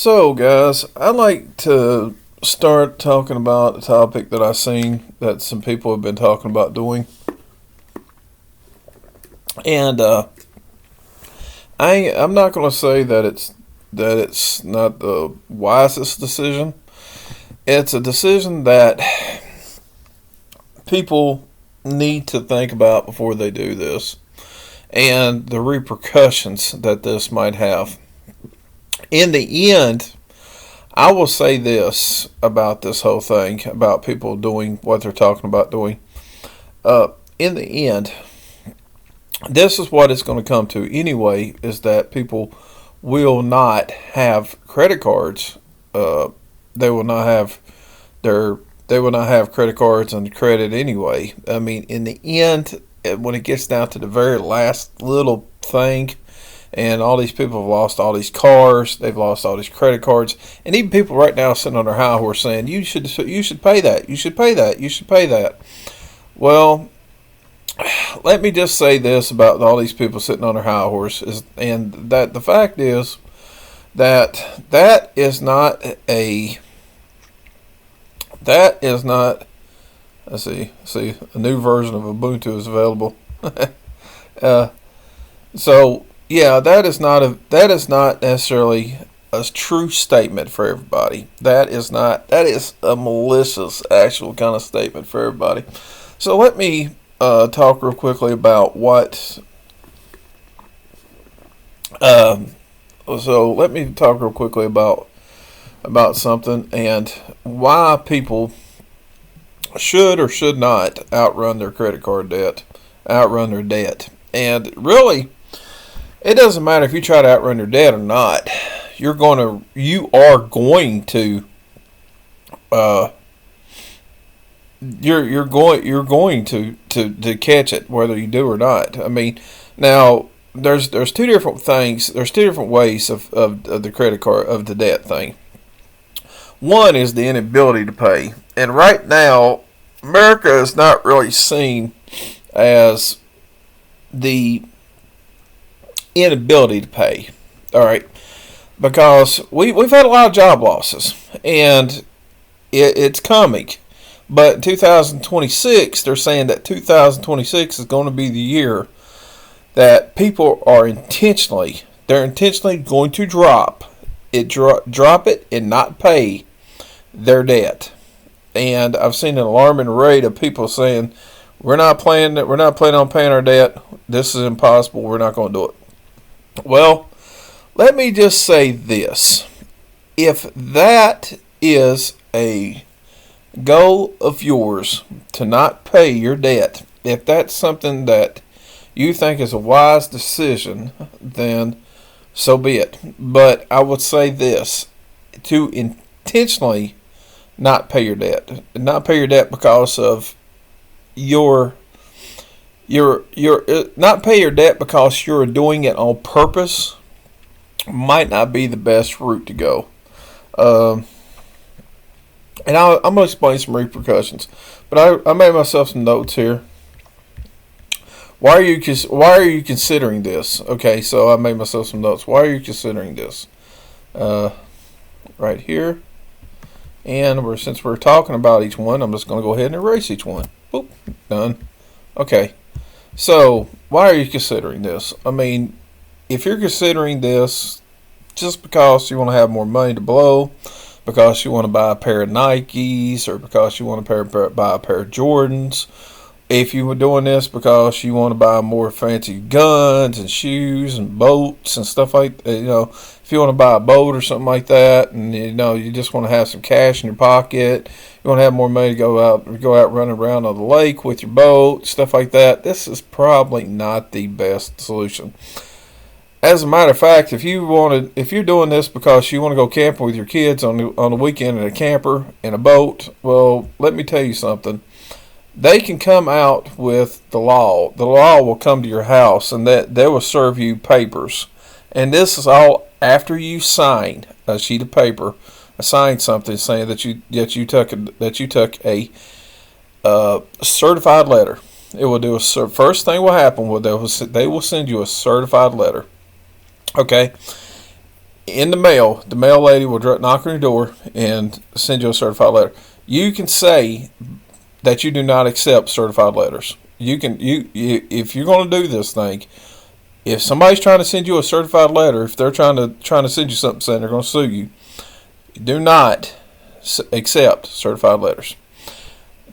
So, guys, I'd like to start talking about a topic that I've seen that some people have been talking about doing, and I'm not going to say that it's not the wisest decision. It's a decision that people need to think about before they do this, and the repercussions that this might have. In the end, I will say this about this whole thing, about people doing what they're talking about doing. In the end, this is what it's going to come to anyway, is that people will not have credit cards. They will not have their they will not have credit cards and credit anyway. I mean, in the end, when it gets down to the very last little thing, and all these people have lost all these cars, they've lost all these credit cards, and even people right now sitting on their high horse saying you should pay that, you should pay that, you should pay that. Well, let me just say this about all these people sitting on their high horse and that the fact is that is not. Let's see, a new version of Ubuntu is available. uh, so yeah, that is not necessarily a true statement for everybody. That is a malicious actual kind of statement for everybody. So let me talk real quickly about what. Um, so let me talk real quickly about something and why people should or should not outrun their credit card debt, outrun their debt. And really, it doesn't matter if you try to outrun your debt or not. You are going to uh, you're going to catch it whether you do or not. I mean, now there's two different things. There's two different ways of the credit card of the debt thing. One is the inability to pay, and right now America is not really seen as the inability to pay. All right, because we've had a lot of job losses, and it's coming. But in 2026, they're saying that 2026 is going to be the year that people are intentionally going to drop it and not pay their debt. And I've seen an alarming rate of people saying we're not planning on paying our debt. This is impossible. We're not going to do it. Well, let me just say this. If that is a goal of yours to not pay your debt, if that's something that you think is a wise decision, then so be it. But I would say this, to intentionally not pay your debt. Not pay your debt because of your not pay your debt because you're doing it on purpose might not be the best route to go. And I'm going to explain some repercussions. But I made myself some notes here. Why are you considering this? Okay, so I made myself some notes. Why are you considering this? Right here. And since we're talking about each one, I'm just going to go ahead and erase each one. Boop, done. Okay. So, why are you considering this? I mean, if you're considering this just because you want to have more money to blow, because you want to buy a pair of Nikes, or because you want to buy a pair of Jordans, if you were doing this because you want to buy more fancy guns and shoes and boats and stuff like that, if you want to buy a boat or something like that, and you just want to have some cash in your pocket, you want to have more money to go out running around on the lake with your boat, stuff like that, this is probably not the best solution. As a matter of fact, if you're doing this because you want to go camping with your kids on the weekend in a camper and a boat, well, let me tell you something. They can come out with the law. The law will come to your house, and that they will serve you papers. And this is all after you sign a sheet of paper, sign something saying that you took a certified letter. It will do first thing will happen. They will send you a certified letter. Okay. in the mail, the mail lady will knock on your door and send you a certified letter. You can say that you do not accept certified letters. You can if you're going to do this thing, if somebody's trying to send you a certified letter, if they're trying to send you something saying they're going to sue you, do not accept certified letters.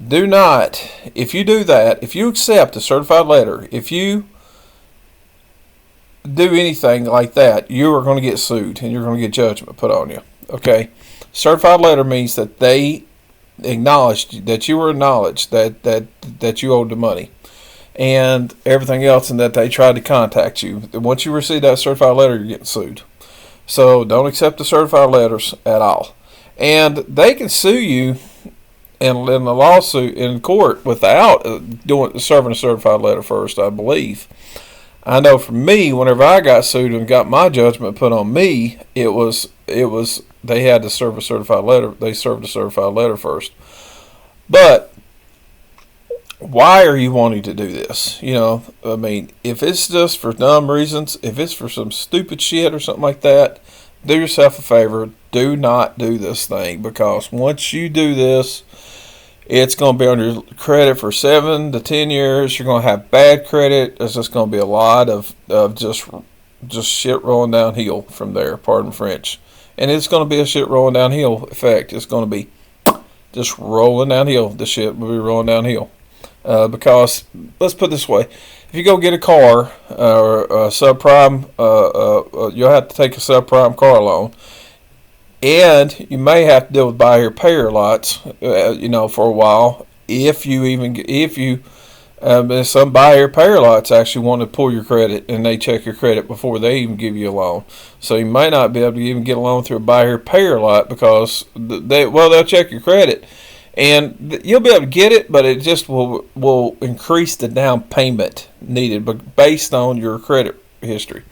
Do not. If you do that, if you accept a certified letter, if you do anything like that, you are going to get sued and you're going to get judgment put on you. Okay? Certified letter means that they acknowledged that you were acknowledged that you owed the money and everything else, and that they tried to contact you. Once you receive that certified letter, you're getting sued. So don't accept the certified letters at all. And they can sue you in a lawsuit in court without serving a certified letter first, I believe. I know for me, whenever I got sued and got my judgment put on me, it was they had to serve a certified letter. They served a certified letter first. But why are you wanting to do this? I mean, if it's just for dumb reasons, if it's for some stupid shit or something like that, do yourself a favor. Do not do this thing, because once you do this, it's going to be on your credit for 7 to 10 years. You're going to have bad credit. There's just going to be a lot of just shit rolling downhill from there. Pardon French. And it's going to be a shit rolling downhill effect. It's going to be just rolling downhill. The shit will be rolling downhill. Because, let's put it this way. If you go get a car or a subprime, you'll have to take a subprime car loan. And you may have to deal with buyer payer lots, for a while. Some buyer payer lots actually want to pull your credit, and they check your credit before they even give you a loan. So you may not be able to even get a loan through a buyer payer lot, because they'll check your credit, and you'll be able to get it, but it just will increase the down payment needed, but based on your credit history.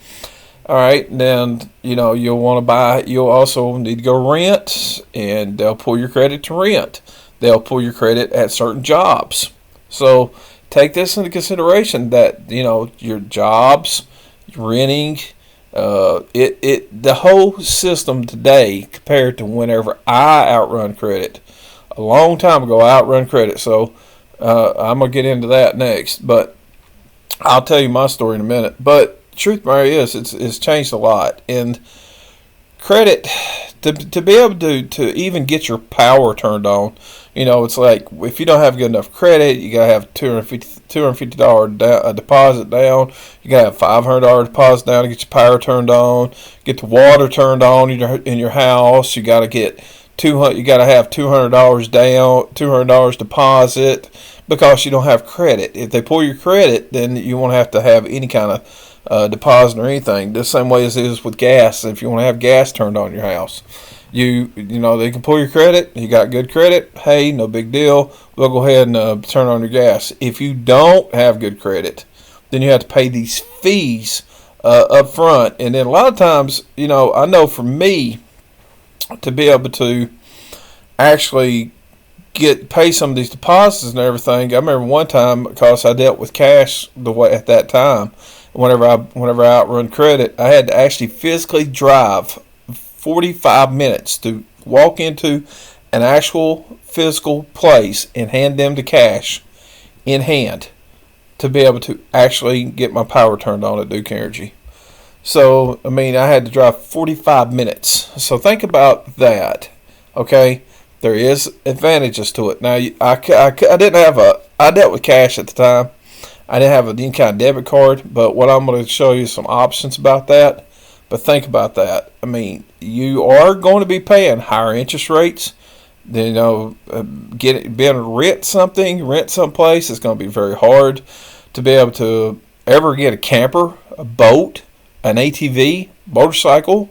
All right, then you'll want to buy. You'll also need to go rent, and they'll pull your credit to rent. They'll pull your credit at certain jobs. So take this into consideration, that your jobs, renting, the whole system today compared to whenever I outrun credit. A long time ago, I outrun credit. So I'm gonna get into that next, but I'll tell you my story in a minute. But truth matter is, it's changed a lot, and credit to be able to even get your power turned on. It's like, if you don't have good enough credit, you gotta have $250 deposit down. You gotta have $500 deposit down to get your power turned on, get the water turned on in your house. You gotta get You gotta have $200 down, $200 deposit, because you don't have credit. If they pull your credit, then you won't have to have any kind of deposit or anything. The same way as it is with gas. If you want to have gas turned on your house, they can pull your credit. You got good credit, hey, no big deal. We'll go ahead and turn on your gas. If you don't have good credit, then you have to pay these fees up front. And then a lot of times, I know for me, to be able to actually pay some of these deposits and everything, I remember one time, because I dealt with cash the way at that time. Whenever I outrun credit, I had to actually physically drive 45 minutes to walk into an actual physical place and hand them the cash in hand to be able to actually get my power turned on at Duke Energy. So, I had to drive 45 minutes. So think about that, okay? There is advantages to it. Now, I dealt with cash at the time. I didn't have any kind of debit card, but what I'm going to show you some options about that. But think about that. You are going to be paying higher interest rates. Being able to rent someplace is going to be very hard. To be able to ever get a camper, a boat, an ATV, motorcycle,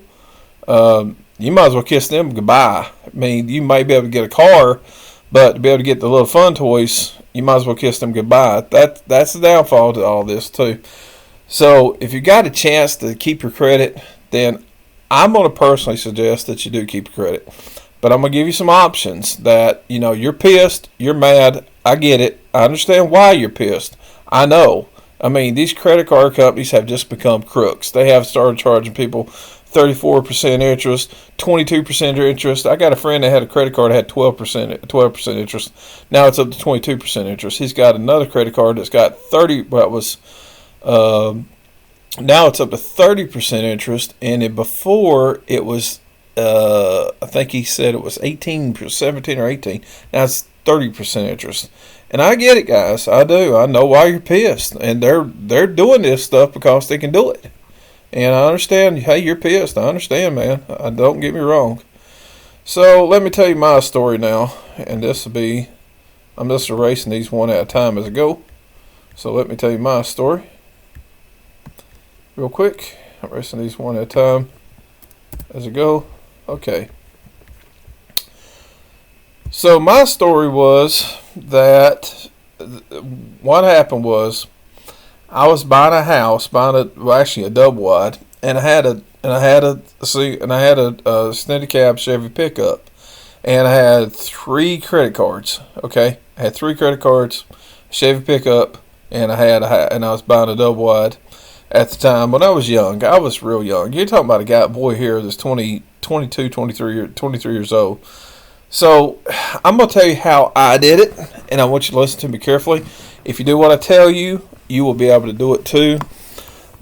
you might as well kiss them goodbye. You might be able to get a car, but to be able to get the little fun toys, you might as well kiss them goodbye. That's the downfall to all this too. So if you got a chance to keep your credit, then I'm going to personally suggest that you do keep your credit. But I'm going to give you some options that, you're pissed, you're mad, I get it. I understand why you're pissed. I know. These credit card companies have just become crooks. They have started charging people 34% interest, 22% interest. I got a friend that had a credit card that had 12% interest. Now it's up to 22% interest. He's got another credit card that's got 30. Well, it was now it's up to 30% interest, and before it was I think he said it was 17 or 18. Now it's 30% interest. And I get it, guys. I do. I know why you're pissed, and they're doing this stuff because they can do it. And I understand. Hey, you're pissed. I understand, man. Don't get me wrong. So let me tell you my story now, and this will be. I'm just erasing these one at a time as I go. So let me tell you my story, real quick. I'm erasing these one at a time as I go. Okay. So my story was that what happened was I was buying a house, actually a double wide, and I had a extended cab Chevy pickup, and I had 3 credit cards. Okay, I had 3 credit cards, Chevy pickup, and I was buying a double wide at the time when I was young. I was real young. You're talking about a boy here that's 23 years old. So I'm going to tell you how I did it, and I want you to listen to me carefully. If you do what I tell you, you will be able to do it too.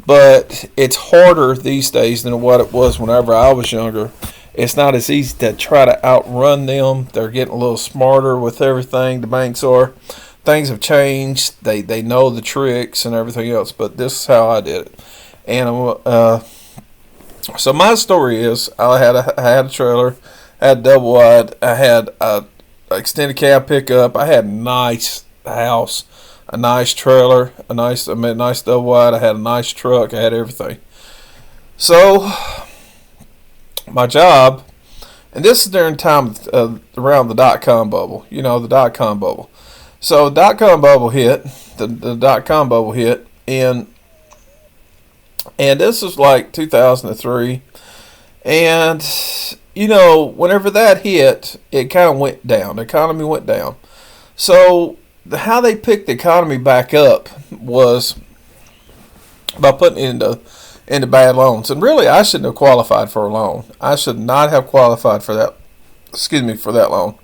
But it's harder these days than what it was whenever I was younger. It's not as easy to try to outrun them. They're getting a little smarter with everything. The banks are. Things have changed. They know the tricks and everything else. But this is how I did it. And so my story is I had a trailer. I had a double wide. I had a extended cab pickup. I had a nice house, a nice trailer, a nice double wide. I had a nice truck. I had everything. So my job, and this is during time around the .com bubble. You know, the .com bubble. So .com bubble hit. The .com bubble hit, and this was like 2003, and you know, whenever that hit, it kind of went down. The economy went down. So how they picked the economy back up was by putting it into bad loans. And really, I shouldn't have qualified for a loan. I should not have qualified for that. For that loan.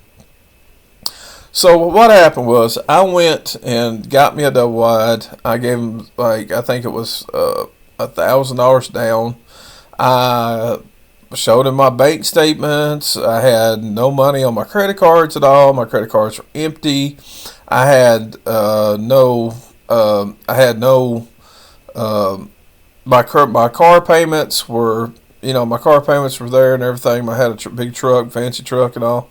So what happened was I went and got me a double wide. I gave them I think it was $1,000 down. I showed him my bank statements. I had no money on my credit cards at all. My credit cards were empty. I had my car payments were, my car payments were there and everything. I had a big truck, fancy truck and all.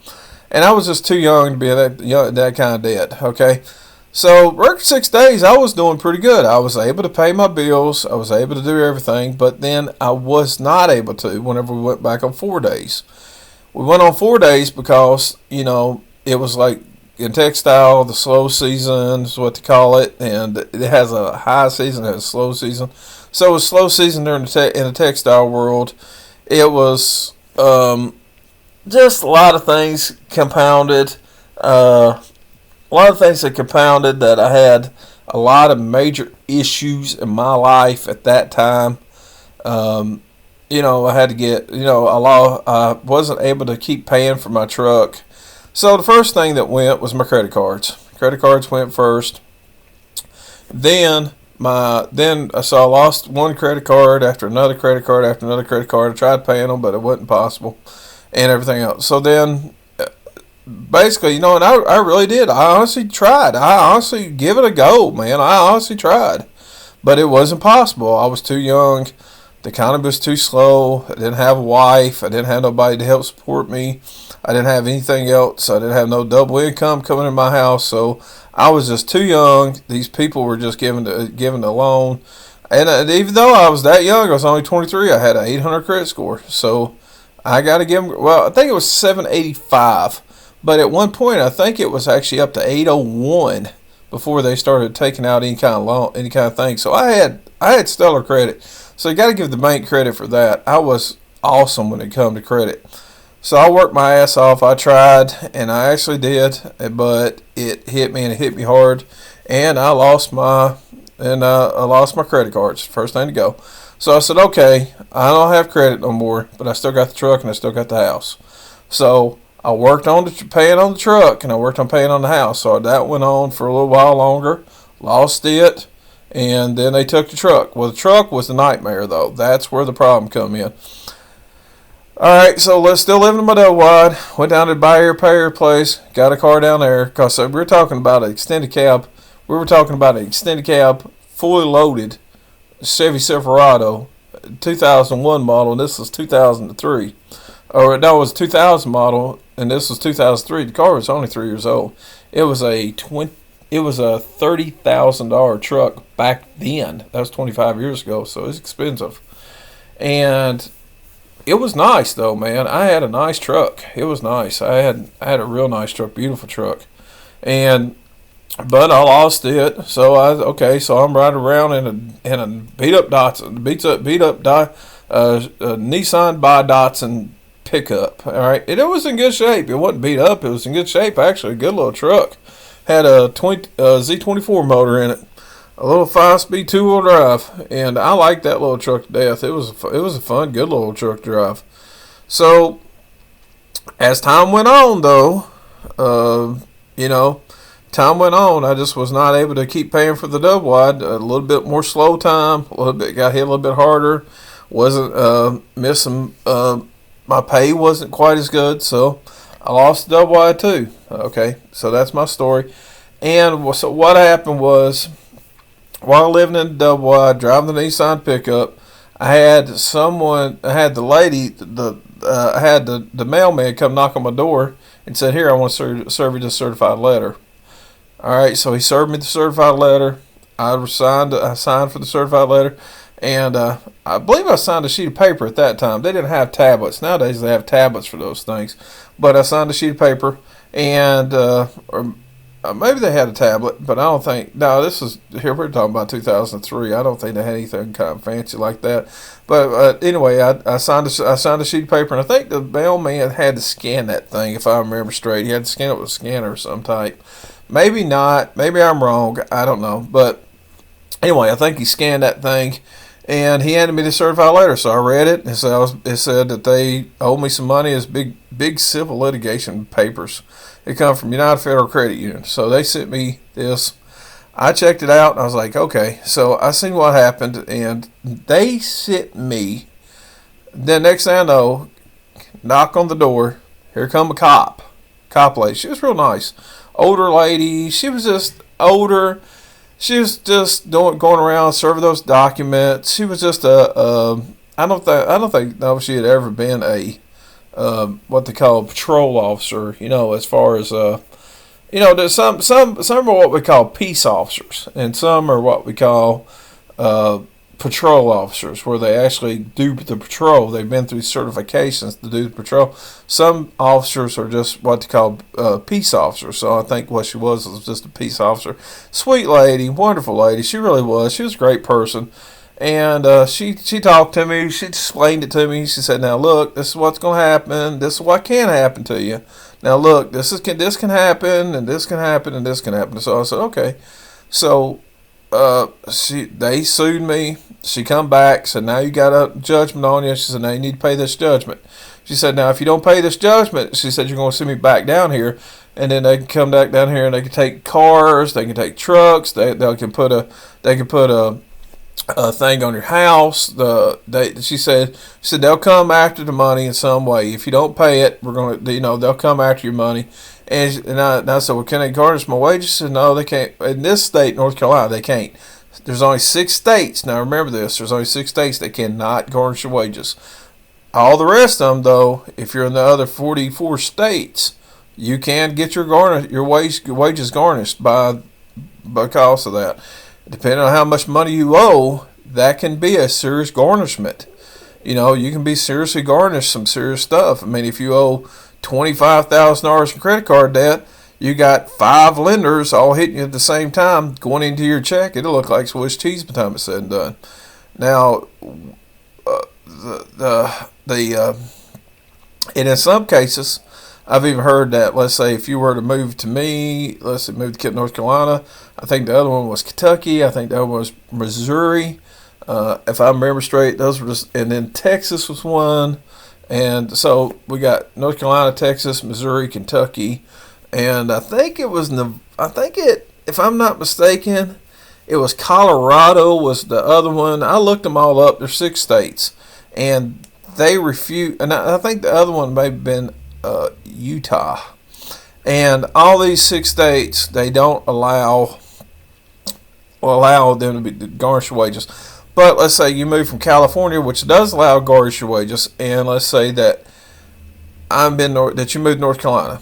And I was just too young to be that kind of debt. Okay. So, work 6 days, I was doing pretty good. I was able to pay my bills. I was able to do everything. But then I was not able to whenever we went back on 4 days. We went on 4 days because, it was like in textile, the slow season is what they call it. And it has a high season, it has a slow season. So, it was slow season during in the textile world. It was just a lot of things compounded. A lot of things that compounded that I had a lot of major issues in my life at that time. I had to get, I wasn't able to keep paying for my truck. So the first thing that went was my credit cards. Credit cards went first. Then I lost one credit card after another credit card after another credit card. I tried paying them, but it wasn't possible, and everything else. So then, basically, and I really did. I honestly tried. I honestly give it a go, man. I honestly tried. But it wasn't possible. I was too young. The economy was too slow. I didn't have a wife. I didn't have nobody to help support me. I didn't have anything else. I didn't have no double income coming in my house. So I was just too young. These people were just giving the loan. And even though I was that young, I was only 23. I had an 800 credit score. So I got to give them, I think it was 785. But at one point, I think it was actually up to 801 before they started taking out any kind of loan, any kind of thing. So I had stellar credit. So you got to give the bank credit for that. I was awesome when it come to credit. So I worked my ass off. I tried, and I actually did, but it hit me, and it hit me hard. And I lost my credit cards. First thing to go. So I said, okay, I don't have credit no more, but I still got the truck and I still got the house. So I worked on paying on the truck and I worked on paying on the house. So that went on for a little while longer. Lost it, and then they took the truck. Well, the truck was a nightmare though. That's where the problem come in. All right, so let's still living in my double wide. Went down to buy your pay your place. Got a car down there because we were talking about an extended cab. We were talking about an extended cab, fully loaded Chevy Silverado, 2001 model, and this was 2003. Or no, it was 2000 model, and this was 2003. The car was only 3 years old. It was a $30,000 truck back then. That was 25 years ago, so it's expensive. And it was nice though, man. I had a nice truck. It was nice. I had a real nice truck, beautiful truck, but I lost it. So so I'm riding around in a beat up Datsun, Nissan by Datsun pickup. All right, and it was in good shape. It wasn't beat up. It was in good shape actually. A good little truck. Had a Z24 motor in it. A little 5-speed 2-wheel drive, and I liked that little truck to death. It was a fun, good little truck to drive. So as time went on, though, time went on. I just was not able to keep paying for the double wide. A little bit more slow time. A little bit got hit a little bit harder. Wasn't missing. My pay wasn't quite as good, so I lost the double wide too. Okay, so that's my story. And so what happened was, while living in the double wide, driving the Nissan pickup, I had the mailman come knock on my door and said, "Here, I want to serve you this certified letter." All right, so he served me the certified letter. I signed for the certified letter, and I believe I signed a sheet of paper at that time. They didn't have tablets. Nowadays they have tablets for those things, but I signed a sheet of paper, and maybe they had a tablet, but I don't think. No, here we're talking about 2003. I don't think they had anything kind of fancy like that. But anyway, I signed a sheet of paper, and I think the mailman had to scan that thing, if I remember straight. He had to scan it with a scanner of some type. Maybe not. Maybe I'm wrong. I don't know. But anyway, I think he scanned that thing, and he handed me the certified letter. So I read it. It said that they owed me some money as big civil litigation papers. It come from United Federal Credit Union. So they sent me this. I checked it out, and I was like, okay. So I seen what happened, and they sent me. The next thing I know, knock on the door. Here come a cop lady. She was real nice. Older lady. She was just older. She was just going around serving those documents. She was just I don't think she had ever been a what they call a patrol officer. As far as there's some are what we call peace officers, and some are what we call patrol officers, where they actually do the patrol. They've been through certifications to do the patrol. Some officers are just what they call peace officers. So I think what she was just a peace officer. Sweet lady, wonderful lady. She really was. She was a great person. And she talked to me. She explained it to me. She said, "Now look, this is what's going to happen. This is what can happen to you. Now look, this can happen, and this can happen, and this can happen." So I said, "Okay." So they sued me. She come back, said, "Now you got a judgment on you." She said, "Now you need to pay this judgment." She said, "Now if you don't pay this judgment," she said, "you're going to send me back down here, and then they can come back down here and they can take cars, they can take trucks, they can put a thing on your house." She said they'll come after the money in some way. If you don't pay it, they'll come after your money. And I said, "Well, can they garnish my wages?" She said, "No, they can't. In this state, North Carolina, they can't. There's only 6 states. Now remember this. There's only 6 states that cannot garnish your wages. All the rest of them, though, if you're in the other 44 states, you can get your wages garnished because of that. Depending on how much money you owe, that can be a serious garnishment. You can be seriously garnished some serious stuff. I mean, if you owe $25,000 in credit card debt, you got 5 lenders all hitting you at the same time going into your check. It'll look like Swiss cheese by the time it's said and done. Now, and in some cases, I've even heard that, let's say, if you were to move to North Carolina, I think the other one was Kentucky, I think the other one was Missouri, If I remember straight, those were just, and then Texas was one. And so we got North Carolina, Texas, Missouri, Kentucky, and I think it was, if I'm not mistaken, it was Colorado was the other one. I looked them all up. There's 6 states, and they refuse. And I think the other one may have been Utah. And all these 6 states, they don't allow them to garnish your wages. But let's say you move from California, which does allow garnish your wages, and let's say that that you moved to North Carolina.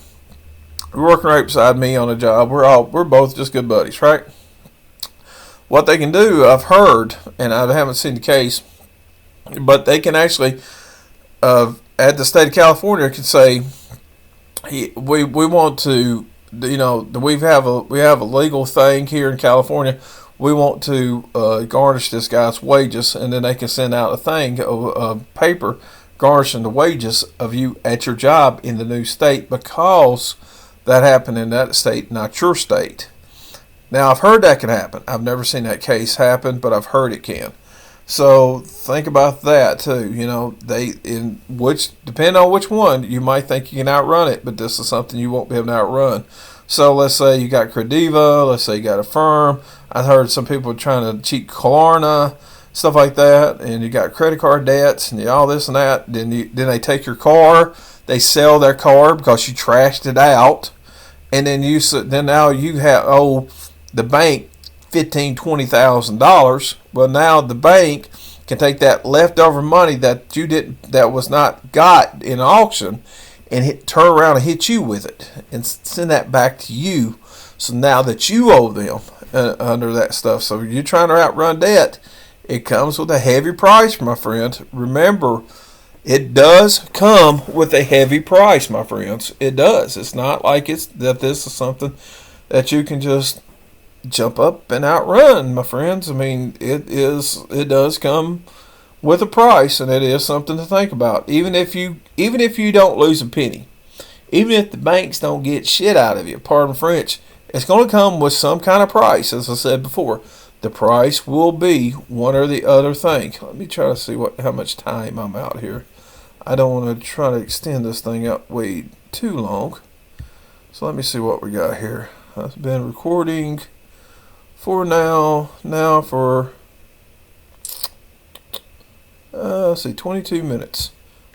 You're working right beside me on a job. We're both just good buddies, right? What they can do, I've heard, and I haven't seen the case, but they can actually, at the state of California, can say, we want to, we have a legal thing here in California. We want to garnish this guy's wages, and then they can send out a paper garnishing the wages of you at your job in the new state, because that happened in that state, not your state. Now, I've heard that can happen. I've never seen that case happen, but I've heard it can. So think about that too. Depending on which one, you might think you can outrun it, but this is something you won't be able to outrun. So let's say you got Crediva, let's say you got Affirm. I've heard some people trying to cheat Klarna, stuff like that, and you got credit card debts and all this and that. Then they take your car, they sell their car because you trashed it out, and then now you owe the bank $15,000-$20,000. Well, now the bank can take that leftover money that was not got in auction, and turn around and hit you with it and send that back to you. So now that you owe them under that stuff, so you're trying to outrun debt, it comes with a heavy price, my friend. Remember, it does come with a heavy price, my friends. It does. It's not like this is something that you can just jump up and outrun, my friends. I mean, it does come with a price, and it is something to think about. Even if you don't lose a penny, even if the banks don't get shit out of you, pardon French, it's going to come with some kind of price. As I said before, the price will be one or the other thing. Let me try to see how much time I'm out here. I don't want to try to extend this thing out way too long. So let me see what we got here. I've been recording for now for let's see, 22 minutes.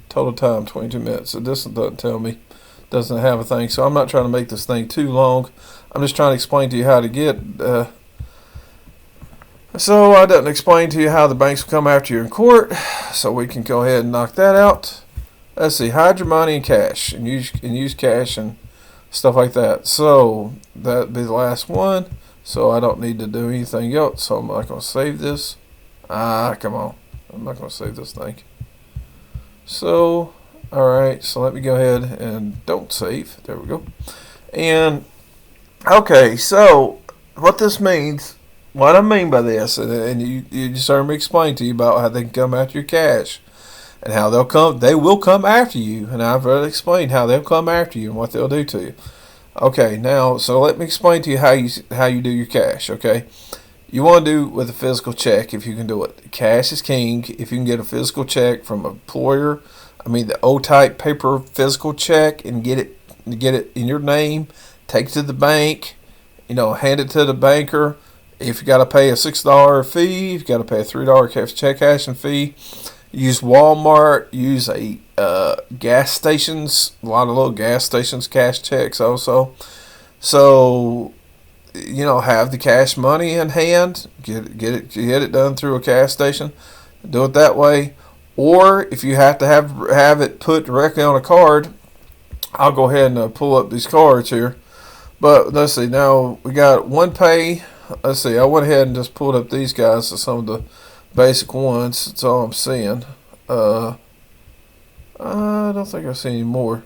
Total time, 22 minutes. So this doesn't tell me, doesn't have a thing. So I'm not trying to make this thing too long. I'm just trying to explain to you how to get. So I didn't explain to you how the banks will come after you in court. So we can go ahead and knock that out. Let's see, hide your money in cash and use cash and stuff like that. So that'd be the last one. So I don't need to do anything else. So I'm not going to save this. Come on. I'm not going to save this thing. So, alright, so let me go ahead and don't save. There we go. And, okay, so what this means, what I mean by this, and you just heard me explain to you about how they can come after your cash and how they will come after you. And I've already explained how they'll come after you and what they'll do to you. Okay, now, so let me explain to you how you do your cash, okay? You want to do with a physical check if you can do it. Cash is king. If you can get a physical check from an employer, the old-type paper physical check, and get it in your name, take it to the bank, hand it to the banker. If you got to pay a $6 fee, if you got to pay a $3 check cashing fee, use Walmart, use a gas stations, a lot of little gas stations cash checks also. So, have the cash money in hand, get it done through a gas station, do it that way. Or if you have to have it put directly on a card, I'll go ahead and pull up these cards here. But let's see, now we got OnePay. Let's see, I went ahead and just pulled up these guys, so some of the basic ones. That's all I'm seeing. I don't think I've seen any more.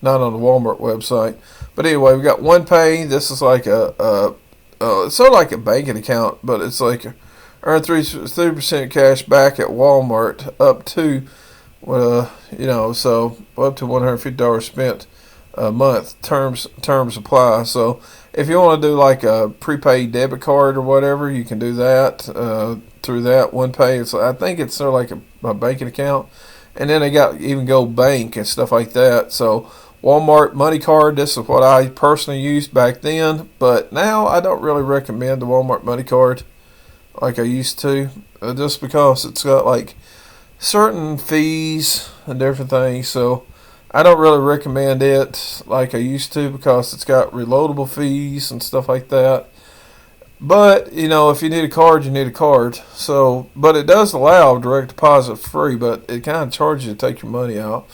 Not on the Walmart website. But anyway, we got OnePay. This is like it's sort of like a banking account, but it's like earn 3% cash back at Walmart up to, so up to $150 spent a month. Terms apply. So if you want to do like a prepaid debit card or whatever, you can do that. through that one pay. It's I think it's sort of like a banking account, and then they got even Go Bank and stuff like that. So Walmart Money Card. This is what I personally used back then, but now I don't really recommend the Walmart Money Card like I used to, just because it's got like certain fees and different things. So I don't really recommend it like I used to because it's got reloadable fees and stuff like that. But, you know, if you need a card, you need a card. So, but it does allow direct deposit free, but it kind of charges you to take your money out.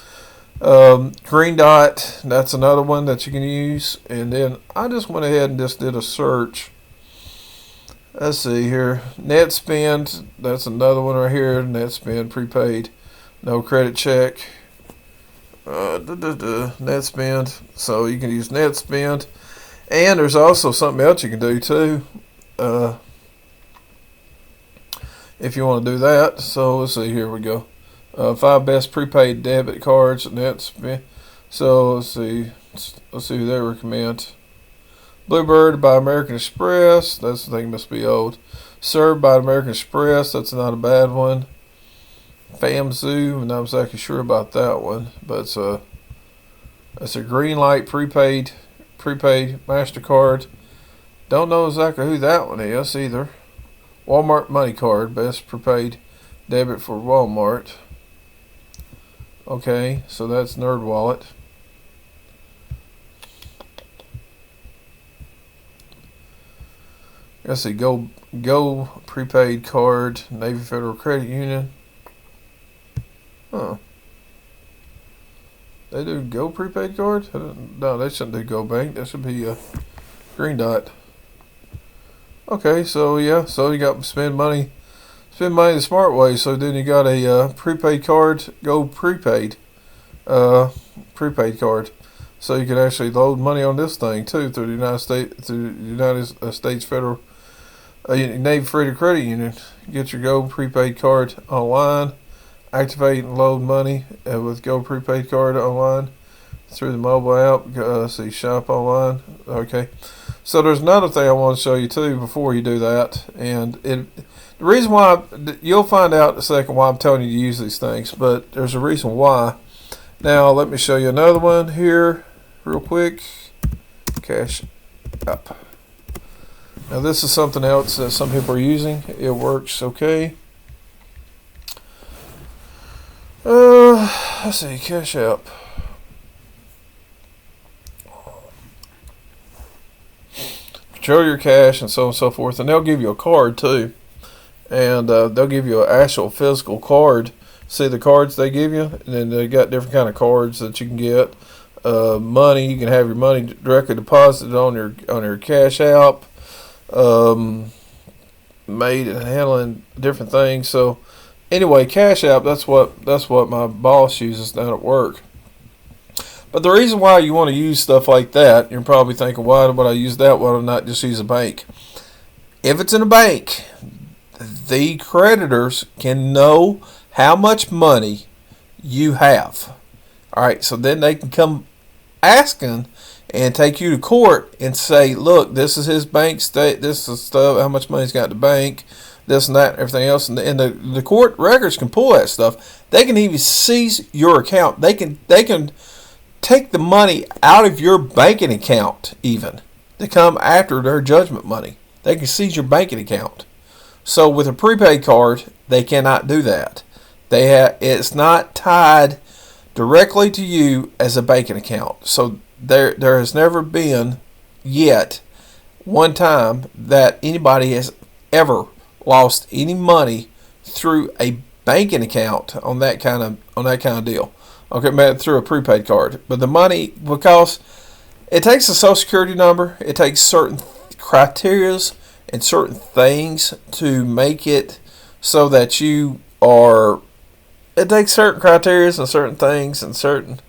Green Dot, that's another one that you can use. And then I just went ahead and just did a search. Let's see here. Net Spend, that's another one right here. Net Spend prepaid, no credit check. Net Spend, so you can use Net Spend. And there's also something else you can do too. If you want to do that. So let's see, here we go. 5 best prepaid debit cards. That's so let's see who they recommend. Bluebird by American Express. That's the thing, must be old. Served by American Express. That's not a bad one. FamZoo. I'm not exactly sure about that one, but it's a green light prepaid MasterCard. Don't know exactly who that one is either. Walmart Money Card, best prepaid debit for Walmart. Okay, so that's NerdWallet. Let's see, Go prepaid card, Navy Federal Credit Union. Huh. They do Go prepaid card? No, they shouldn't do Go Bank. That should be Green Dot. Okay, so yeah, so you got spend money the smart way. So then you got a prepaid card, Go prepaid card. So you can actually load money on this thing too through the United States Federal Navy Federal Credit Union. Get your Go prepaid card online, activate and load money with Go prepaid card online through the mobile app. See, shop online. Okay. So there's another thing I want to show you too before you do that, and the reason why you'll find out in a second why I'm telling you to use these things, but there's a reason why. Now let me show you another one here real quick. Cash App. Now this is something else that some people are using. It works okay. Let's see, Cash App. Control your cash and so on and so forth, and they'll give you a card too, and they'll give you an actual physical card. See the cards they give you, and then they got different kind of cards that you can get. Money, you can have your money directly deposited on your Cash App. Made and handling different things. So anyway, Cash App, that's what my boss uses down at work. But the reason why you want to use stuff like that, you're probably thinking, why would I use that? Why would I not just use a bank? If it's in a bank, the creditors can know how much money you have. All right, so then they can come asking and take you to court and say, look, this is his bank state, this is stuff, how much money he's got in the bank, this and that, and everything else. And the court records can pull that stuff. They can even seize your account. They can take the money out of your banking account even to come after their judgment money. They can seize your banking account. So with a prepaid card, they cannot do that. It's not tied directly to you as a banking account. So there has never been yet one time that anybody has ever lost any money through a banking account on that kind of deal. Okay, through a prepaid card. But the money, because it takes a social security number, it takes certain criterias and certain things to make it so that you are, it takes certain criterias and certain things and certain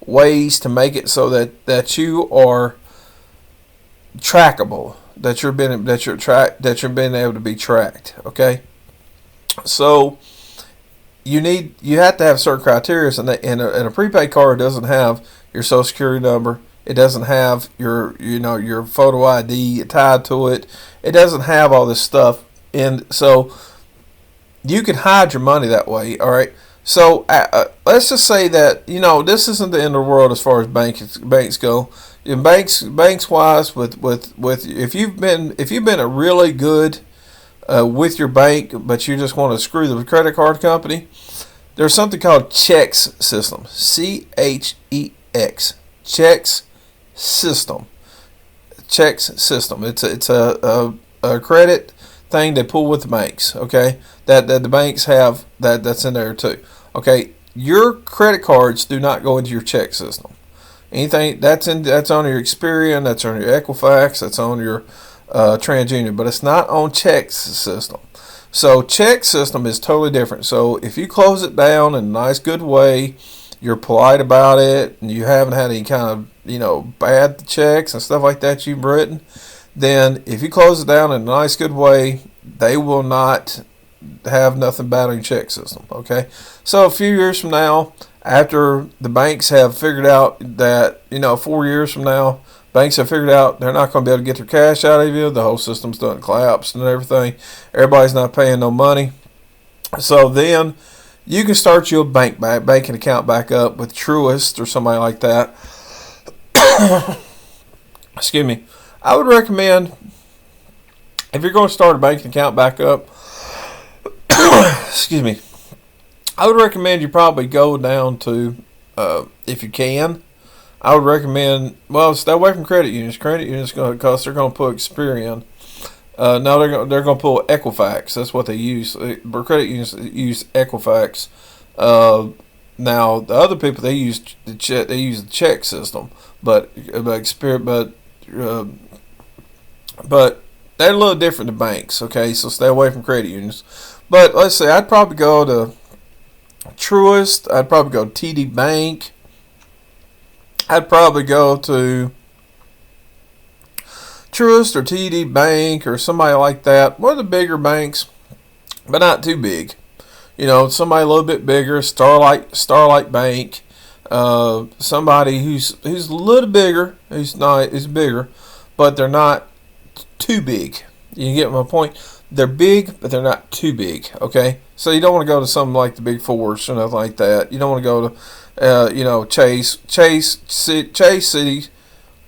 ways to make it so that you are trackable, that you're being able to be tracked. Okay, so you have to have certain criteria, and a prepaid card doesn't have your social security number. It doesn't have your photo ID tied to it. It doesn't have all this stuff. And so you can hide your money that way. All right. So let's just say that this isn't the end of the world as far as banks go. In banks wise, with if you've been a really good with your bank, but you just want to screw the credit card company, there's something called checks system. CHEX. Checks system. Checks system. It's a credit thing they pull with the banks. Okay, that the banks have that's in there too. Okay, your credit cards do not go into your check system. Anything that's on your Experian, that's on your Equifax, that's on your TransUnion, but it's not on checks system. So check system is totally different. So if you close it down in a nice good way, you're polite about it, and you haven't had any kind of bad checks and stuff like that you've written, then if you close it down in a nice good way, they will not have nothing bad on your check system. Okay, so a few years from now, after the banks have figured out that 4 years from now, banks have figured out they're not going to be able to get their cash out of you, the whole system's done collapsed and everything, everybody's not paying no money, so then you can start your banking account back up with Truist or somebody like that. Excuse me. I would recommend, if you're going to start a banking account back up, excuse me, I would recommend you probably go down to, if you can, I would recommend, stay away from credit unions. Credit unions because they're going to put Experian. No, they're going to pull Equifax. That's what they use. Credit unions use Equifax. Now the other people they use the check system, but they're a little different than banks. Okay, so stay away from credit unions. But let's say I'd probably go to Truist. I'd probably go to TD Bank. I'd probably go to Truist or TD Bank or somebody like that. One of the bigger banks, but not too big. Somebody a little bit bigger, Starlight Bank. Somebody who's a little bigger, who's bigger, but they're not too big. You get my point? They're big, but they're not too big. Okay, so you don't want to go to something like the Big Fours or nothing like that. You don't want to go to Chase City,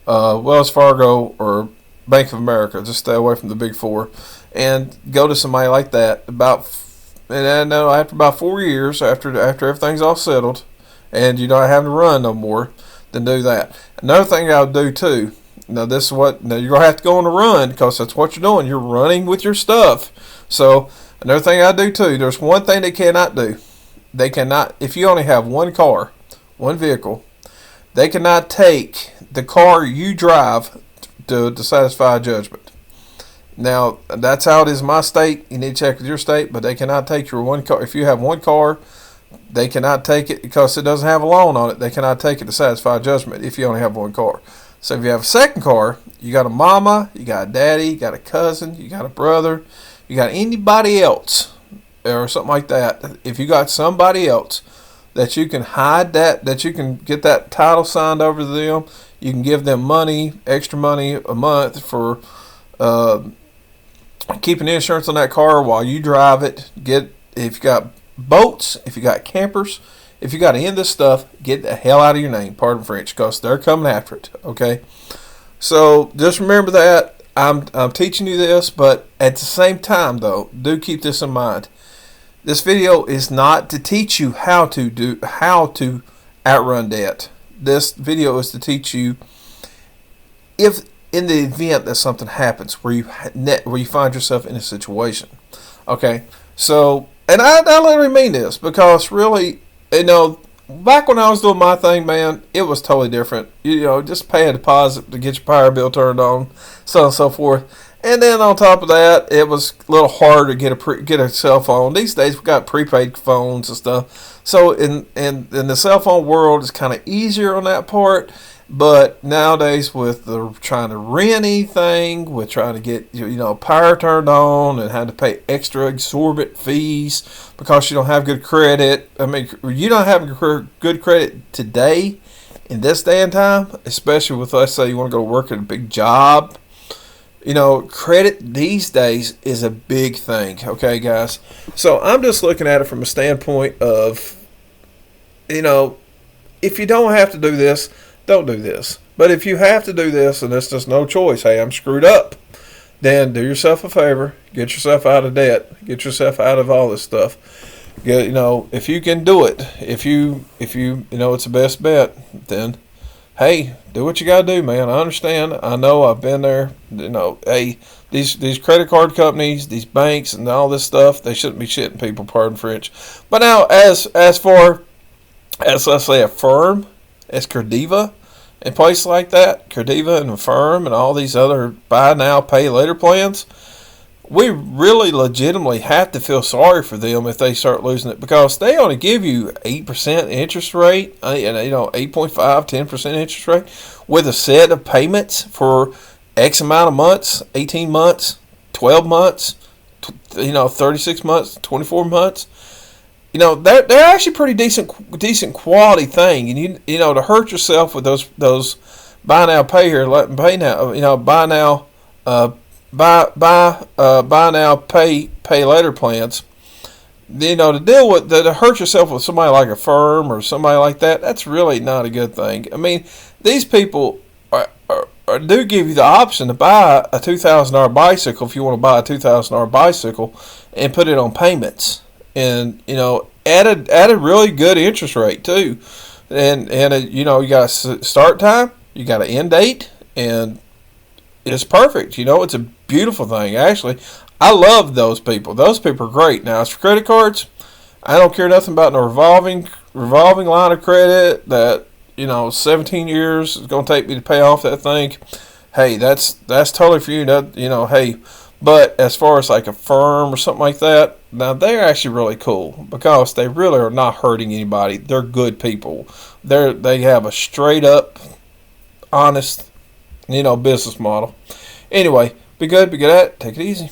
Wells Fargo, or Bank of America. Just stay away from the Big Four, and go to somebody like that. And I know after about 4 years, after everything's all settled, and you're not having to run no more, then do that. Another thing I would do too. Now this is what you're gonna have to go on a run because that's what you're doing. You're running with your stuff. So another thing I do too. There's one thing they cannot do. They cannot, if you only have one car, one vehicle, they cannot take the car you drive to satisfy a judgment. Now that's how it is in my state. You need to check with your state, but they cannot take your one car. If you have one car, they cannot take it because it doesn't have a loan on it. They cannot take it to satisfy a judgment if you only have one car. So if you have a second car, you got a mama, you got a daddy, you got a cousin, you got a brother, you got anybody else or something like that. If you got somebody else that you can hide that you can get that title signed over to them, you can give them money, extra money a month for keeping insurance on that car while you drive it. If you got boats, if you got campers, if you got any of this stuff, get the hell out of your name, pardon French, because they're coming after it, okay? So just remember that. I'm teaching you this, but at the same time, though, do keep this in mind. This video is not to teach you how to outrun debt. This video is to teach you if in the event that something happens where you find yourself in a situation, okay? So, and I literally mean this because really, back when I was doing my thing, man, it was totally different. Just pay a deposit to get your power bill turned on, so on and so forth. And then on top of that, it was a little harder to get a cell phone. These days, we got prepaid phones and stuff. So in the cell phone world, it's kind of easier on that part. But nowadays, with the trying to rent anything, with trying to get power turned on, and having to pay extra exorbitant fees because you don't have good credit. I mean, you don't have good credit today, in this day and time, especially with, let's say, you want to go work at a big job. Credit these days is a big thing, okay, guys? So I'm just looking at it from a standpoint of, if you don't have to do this, don't do this. But if you have to do this and there's just no choice, hey, I'm screwed up, then do yourself a favor, get yourself out of debt, get yourself out of all this stuff. If you can do it, if you it's the best bet, then hey, do what you gotta do, man. I understand. I know. I've been there. Hey, these credit card companies, these banks, and all this stuff, they shouldn't be shitting people. Pardon French. But now, as far as let's say a firm, as Crediva, and places like that, Crediva and Affirm, and all these other buy now, pay later plans, we really legitimately have to feel sorry for them if they start losing it, because they only give you 8% interest rate, and 8.5, 10% interest rate with a set of payments for X amount of months, 18 months, 12 months, 36 months, 24 months. They're actually pretty decent quality thing, and to hurt yourself with those buy now, pay here, let pay now, buy now, buy now, pay later plans. To deal with to hurt yourself with somebody like a firm or somebody like that, that's really not a good thing. I mean, these people do give you the option to buy a $2,000 bicycle if you want to buy a $2,000 bicycle and put it on payments, and at a really good interest rate too, and you got a start time, you got an end date, and it's perfect. It's a beautiful thing. Actually, I love those people. Those people are great. Now, as for credit cards, I don't care nothing about no revolving line of credit that 17 years is going to take me to pay off that thing. Hey, that's totally for you. Hey, but as far as like a firm or something like that, now they're actually really cool because they really are not hurting anybody. They're good people. They have a straight up, honest, business model. Anyway, be good at it. Take it easy.